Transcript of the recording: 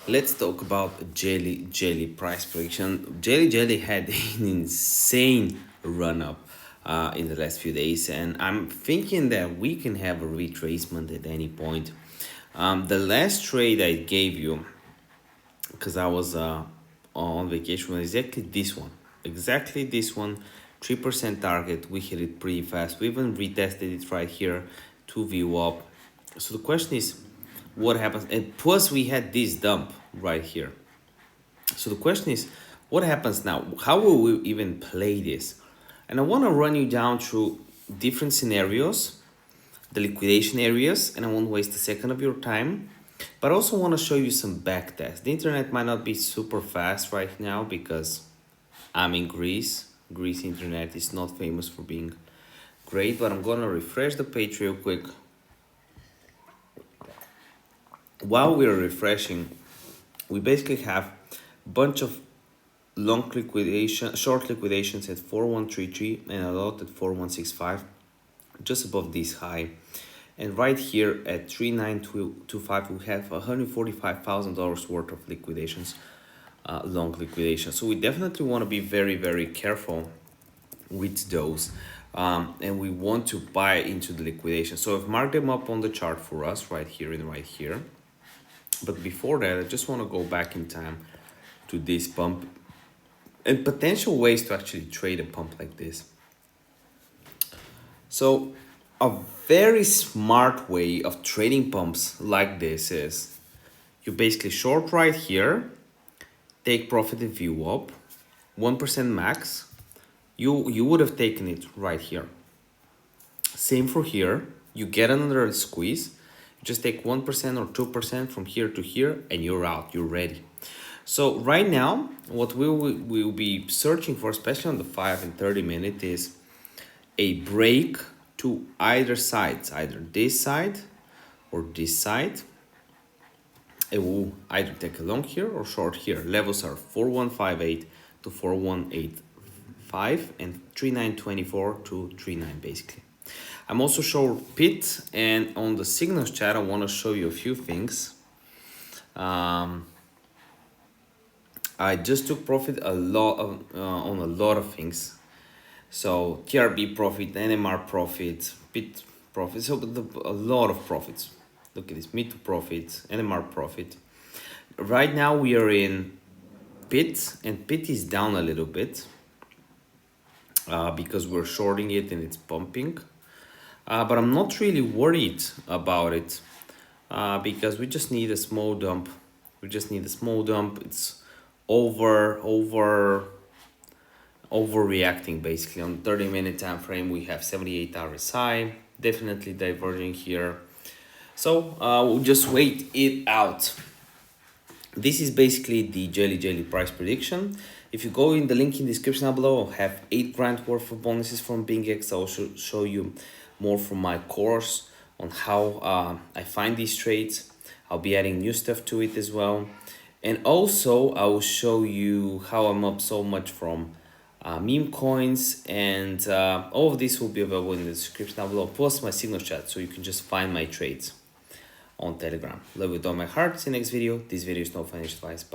Let's talk about JellyJelly price prediction. JellyJelly had an insane run up in the last few days, and I'm thinking that we can have a retracement at any point. The last trade I gave you, because I was on vacation, was exactly this one, 3% target. We hit it pretty fast. We even retested it right here to view up. So the question is, what happens? And plus, we had this dump right here. So the question is, what happens now? How will we even play this? And I want to run you down through different scenarios, the liquidation areas, and I won't waste a second of your time. But I also want to show you some back tests. The internet might not be super fast right now because I'm in Greece. Greece internet is not famous for being great, but I'm gonna refresh the page real quick. While we're refreshing, we basically have a bunch of short liquidations at 4133 and a lot at 4165, just above this high. And right here at 3925, we have $145,000 worth of liquidations, long liquidation. So we definitely want to be very, very careful with those. And we want to buy into the liquidation. So I've marked them up on the chart for us right here and right here. But before that, I just want to go back in time to this pump and potential ways to actually trade a pump like this. So a very smart way of trading pumps like this is you basically short right here, take profit and view up, 1% max. You would have taken it right here. Same for here. You get another squeeze. Just take 1% or 2% from here to here and you're out, you're ready. So right now, what we will be searching for, especially on the 5 and 30 minute, is a break to either sides, either this side or this side. It will either take a long here or short here. Levels are 4158 to 4185 and 3924 to 39 basically. I'm also showing PIT, and on the signals chat, I want to show you a few things. I just took profit on a lot of things. So TRB profit, NMR profit, PIT profit, so a lot of profits. Look at this, mid to profit, NMR profit. Right now we are in PIT, and PIT is down a little bit because we're shorting it and it's pumping. But I'm not really worried about it because we just need a small dump. It's overreacting basically. On 30-minute time frame, we have 78 RSI, definitely diverging here. So we'll just wait it out. This is basically the JellyJelly price prediction. If you go in the link in the description down below, I'll have 8 grand worth of bonuses from BingX. I'll show you more from my course on how I find these trades. I'll be adding new stuff to it as well. And also I will show you how I'm up so much from meme coins, and all of this will be available in the description down below, plus my signal chat, so you can just find my trades on Telegram. Love with all my heart. See you next video. This video is no financial advice.